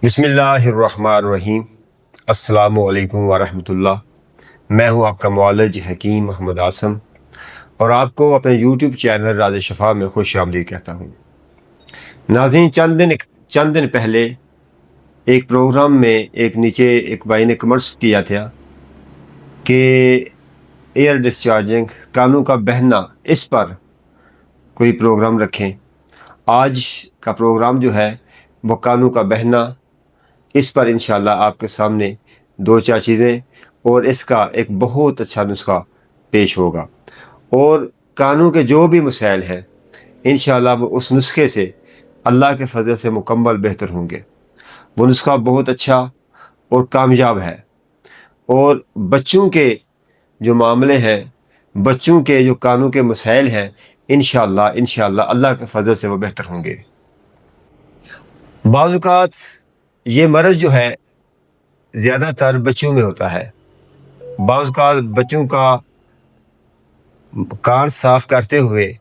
بسم اللہ الرحمن الرحیم۔ السلام علیکم ورحمۃ اللہ۔ میں ہوں آپ کا معالج حکیم محمد عاصم اور آپ کو اپنے یوٹیوب چینل راز شفا میں خوش آمدید کہتا ہوں۔ ناظرین، چند دن پہلے ایک پروگرام میں ایک بھائی نے کمرس کیا تھا کہ ایئر ڈسچارجنگ، کانوں کا بہنا، اس پر کوئی پروگرام رکھیں۔ آج کا پروگرام جو ہے وہ کانوں کا بہنا، اس پر انشاءاللہ آپ کے سامنے دو چار چیزیں اور اس کا ایک بہت اچھا نسخہ پیش ہوگا، اور کانوں کے جو بھی مسائل ہیں انشاءاللہ وہ اس نسخے سے اللہ کے فضل سے مکمل بہتر ہوں گے۔ وہ نسخہ بہت اچھا اور کامیاب ہے، اور بچوں کے جو معاملے ہیں، بچوں کے جو کانوں کے مسائل ہیں، انشاءاللہ اللہ کے فضل سے وہ بہتر ہوں گے۔ بعض اوقات یہ مرض جو ہے زیادہ تر بچوں میں ہوتا ہے۔ بعض اوقات بچوں کا کان صاف کرتے ہوئے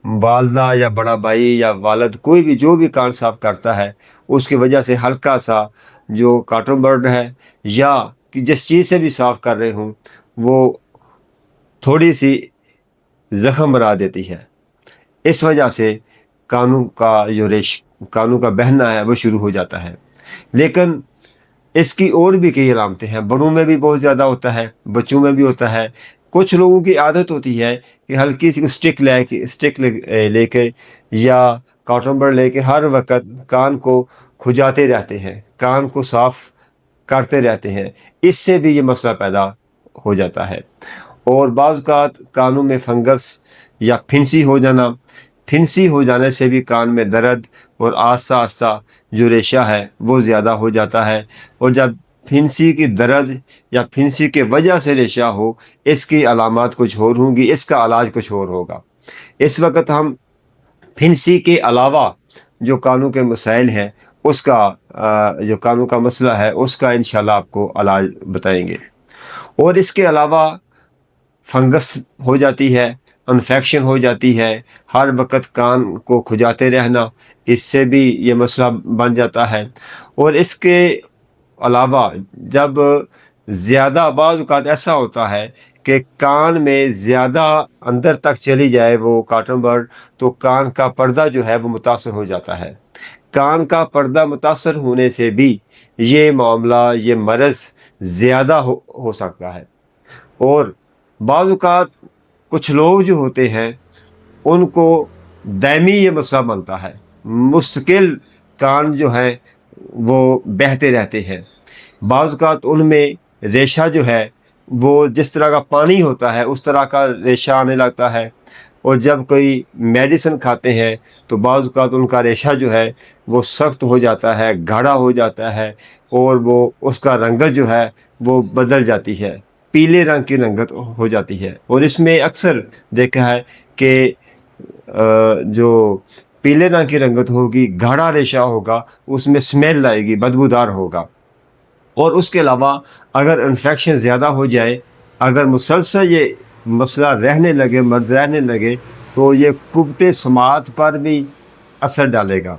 والدہ یا بڑا بھائی یا والد، کوئی بھی جو بھی کان صاف کرتا ہے، اس کی وجہ سے ہلکا سا جو کاٹن برڈ ہے یا کہ جس چیز سے بھی صاف کر رہے ہوں وہ تھوڑی سی زخم بنا دیتی ہے۔ اس وجہ سے کانوں کا بہنا ہے وہ شروع ہو جاتا ہے۔ لیکن اس کی اور بھی کئی علامتیں ہیں۔ بڑوں میں بھی بہت زیادہ ہوتا ہے، بچوں میں بھی ہوتا ہے۔ کچھ لوگوں کی عادت ہوتی ہے کہ ہلکی سی اسٹک لے کے یا کاٹن برڈ لے کے ہر وقت کان کو کھجاتے رہتے ہیں، کان کو صاف کرتے رہتے ہیں۔ اس سے بھی یہ مسئلہ پیدا ہو جاتا ہے۔ اور بعض اوقات کانوں میں فنگس یا پھنسی ہو جانے سے بھی کان میں درد اور آہستہ آہستہ جو ریشہ ہے وہ زیادہ ہو جاتا ہے۔ اور جب پھنسی کی درد یا پھنسی کے وجہ سے ریشہ ہو، اس کی علامات کچھ اور ہوں گی، اس کا علاج کچھ اور ہوگا۔ اس وقت ہم پھنسی کے علاوہ جو کانوں کے مسائل ہیں، اس کا جو کانوں کا مسئلہ ہے اس کا انشاءاللہ آپ کو علاج بتائیں گے۔ اور اس کے علاوہ فنگس ہو جاتی ہے، انفیکشن ہو جاتی ہے، ہر وقت کان کو کھجاتے رہنا، اس سے بھی یہ مسئلہ بن جاتا ہے۔ اور اس کے علاوہ جب زیادہ بعض اوقات ایسا ہوتا ہے کہ کان میں زیادہ اندر تک چلی جائے وہ کاٹن برڈ، تو کان کا پردہ جو ہے وہ متاثر ہو جاتا ہے۔ کان کا پردہ متاثر ہونے سے بھی یہ معاملہ، یہ مرض زیادہ ہو سکتا ہے۔ اور بعض اوقات کچھ لوگ جو ہوتے ہیں ان کو دائمی یہ مسئلہ بنتا ہے، مستقل کان جو ہیں وہ بہتے رہتے ہیں۔ بعض اوقات ان میں ریشہ جو ہے وہ جس طرح کا پانی ہوتا ہے اس طرح کا ریشہ آنے لگتا ہے، اور جب کوئی میڈیسن کھاتے ہیں تو بعض اوقات ان کا ریشہ جو ہے وہ سخت ہو جاتا ہے، گاڑھا ہو جاتا ہے، اور وہ اس کا رنگت جو ہے وہ بدل جاتی ہے، پیلے رنگ کی رنگت ہو جاتی ہے۔ اور اس میں اکثر دیکھا ہے کہ جو پیلے رنگ کی رنگت ہوگی، گاڑھا ریشہ ہوگا، اس میں سمیل آئے گی، بدبودار ہوگا۔ اور اس کے علاوہ اگر انفیکشن زیادہ ہو جائے، اگر مسلسل یہ مسئلہ مرض رہنے لگے تو یہ قوت سماعت پر بھی اثر ڈالے گا۔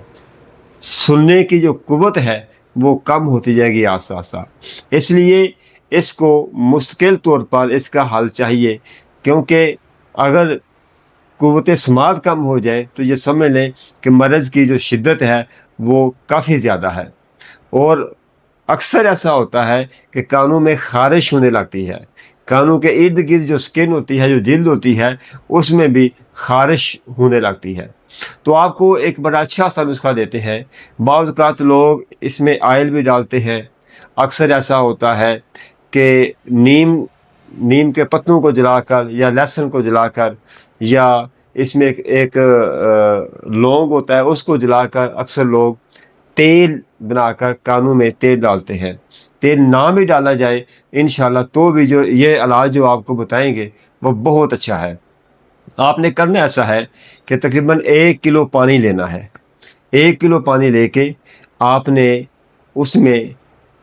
سننے کی جو قوت ہے وہ کم ہوتی جائے گی آہستہ آہستہ۔ اس لیے اس کو مستقل طور پر اس کا حل چاہیے، کیونکہ اگر قوت سماعت کم ہو جائے تو یہ سمجھ لیں کہ مرض کی جو شدت ہے وہ کافی زیادہ ہے۔ اور اکثر ایسا ہوتا ہے کہ کانوں میں خارش ہونے لگتی ہے، کانوں کے ارد گرد جو سکن ہوتی ہے، جو جلد ہوتی ہے، اس میں بھی خارش ہونے لگتی ہے۔ تو آپ کو ایک بڑا اچھا سا نسخہ دیتے ہیں۔ بعض اوقات لوگ اس میں آئل بھی ڈالتے ہیں۔ اکثر ایسا ہوتا ہے کہ نیم کے پتوں کو جلا کر یا لہسن کو جلا کر، یا اس میں ایک لونگ ہوتا ہے اس کو جلا کر، اکثر لوگ تیل بنا کر کانوں میں تیل ڈالتے ہیں۔ تیل نہ بھی ڈالا جائے انشاءاللہ تو بھی جو یہ علاج جو آپ کو بتائیں گے وہ بہت اچھا ہے۔ آپ نے کرنا ایسا ہے کہ تقریباً 1 کلو پانی لینا ہے۔ 1 کلو پانی لے کے آپ نے اس میں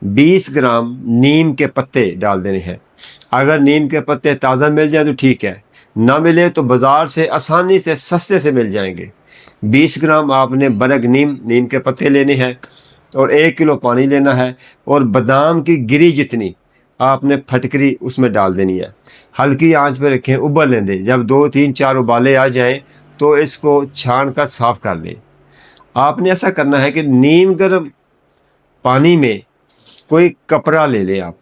20 گرام نیم کے پتے ڈال دینے ہیں۔ اگر نیم کے پتے تازہ مل جائیں تو ٹھیک ہے، نہ ملے تو بازار سے آسانی سے سستے سے مل جائیں گے۔ 20 گرام آپ نے برگ نیم کے پتے لینے ہیں، اور 1 کلو پانی لینا ہے، اور بادام کی گری جتنی آپ نے پھٹکری اس میں ڈال دینی ہے، ہلکی آنچ پہ رکھیں، ابل لیں دیں، جب 2 3 4 ابالے آ جائیں تو اس کو چھان کر صاف کر لیں۔ آپ نے ایسا کرنا ہے کہ نیم گرم پانی میں کوئی کپڑا لے لیں، آپ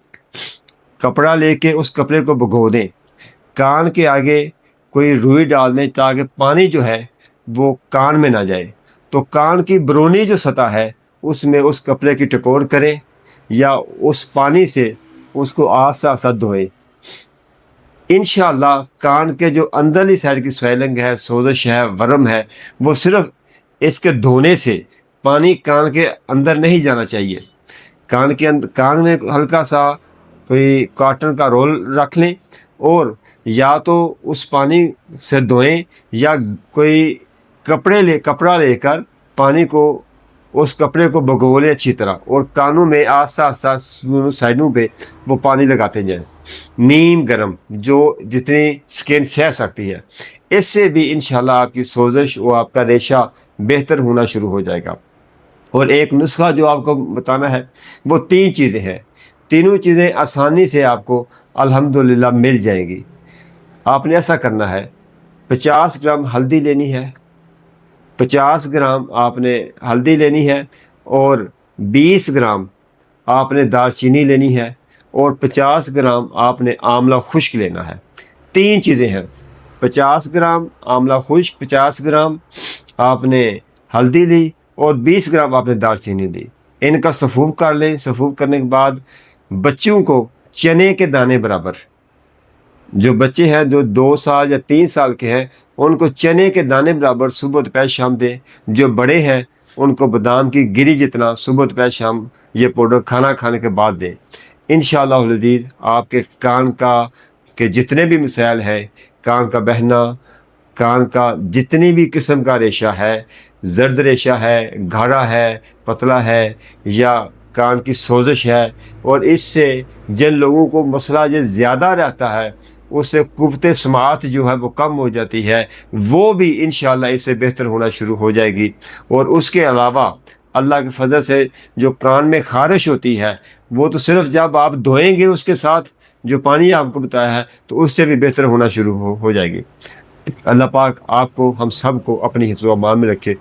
کپڑا لے کے اس کپڑے کو بھگو دیں، کان کے آگے کوئی روئی ڈال دیں تاکہ پانی جو ہے وہ کان میں نہ جائے، تو کان کی برونی جو سطح ہے اس میں اس کپڑے کی ٹکور کریں یا اس پانی سے اس کو آہستہ آہستہ دھوئیں۔ انشاءاللہ کان کے جو اندرلی سائڈ کی سویلنگ ہے، سوزش ہے، ورم ہے، وہ صرف اس کے دھونے سے، پانی کان کے اندر نہیں جانا چاہیے۔ کان میں ہلکا سا کوئی کاٹن کا رول رکھ لیں، اور یا تو اس پانی سے دھوئیں یا کوئی کپڑا لے کر پانی کو، اس کپڑے کو بھگو لیں اچھی طرح، اور کانوں میں آہستہ آہستہ سائڈوں پہ وہ پانی لگاتے جائیں، نیم گرم، جو جتنی سکن سہ سکتی ہے۔ اس سے بھی انشاءاللہ آپ کی سوزش اور آپ کا ریشہ بہتر ہونا شروع ہو جائے گا۔ اور ایک نسخہ جو آپ کو بتانا ہے وہ 3 چیزیں ہیں، تینوں چیزیں آسانی سے آپ کو الحمدللہ مل جائیں گی۔ آپ نے ایسا کرنا ہے، 50 گرام ہلدی لینی ہے، 50 گرام آپ نے ہلدی لینی ہے، اور 20 گرام آپ نے دار چینی لینی ہے، اور 50 گرام آپ نے آملہ خشک لینا ہے۔ 3 چیزیں ہیں، 50 گرام آملہ خشک، 50 گرام آپ نے ہلدی لی، اور 20 گرام آپ نے دار چینی لی۔ ان کا سفوف کر لیں۔ سفوف کرنے کے بعد بچوں کو چنے کے دانے برابر، جو بچے ہیں جو 2 سال یا 3 سال کے ہیں ان کو چنے کے دانے برابر صبح دوپہر شام دیں۔ جو بڑے ہیں ان کو بادام کی گری جتنا صبح دوپہر شام یہ پاؤڈر کھانا کھانے کے بعد دیں۔ انشاءاللہ العزیز آپ کے کان کے جتنے بھی مسائل ہیں، کان کا بہنا، کان کا جتنی بھی قسم کا ریشہ ہے، زرد ریشہ ہے، گاڑھا ہے، پتلا ہے، یا کان کی سوزش ہے، اور اس سے جن لوگوں کو مسئلہ یہ زیادہ رہتا ہے اس سے قوت سماعت جو ہے وہ کم ہو جاتی ہے، وہ بھی انشاءاللہ اس سے بہتر ہونا شروع ہو جائے گی۔ اور اس کے علاوہ اللہ کے فضل سے جو کان میں خارش ہوتی ہے وہ تو صرف جب آپ دھوئیں گے اس کے ساتھ جو پانی آپ کو بتایا ہے تو اس سے بھی بہتر ہونا شروع ہو جائے گی۔ اللہ پاک آپ کو، ہم سب کو اپنی حفظ و امان میں رکھے۔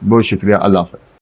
بہت شکریہ، اللہ حافظ۔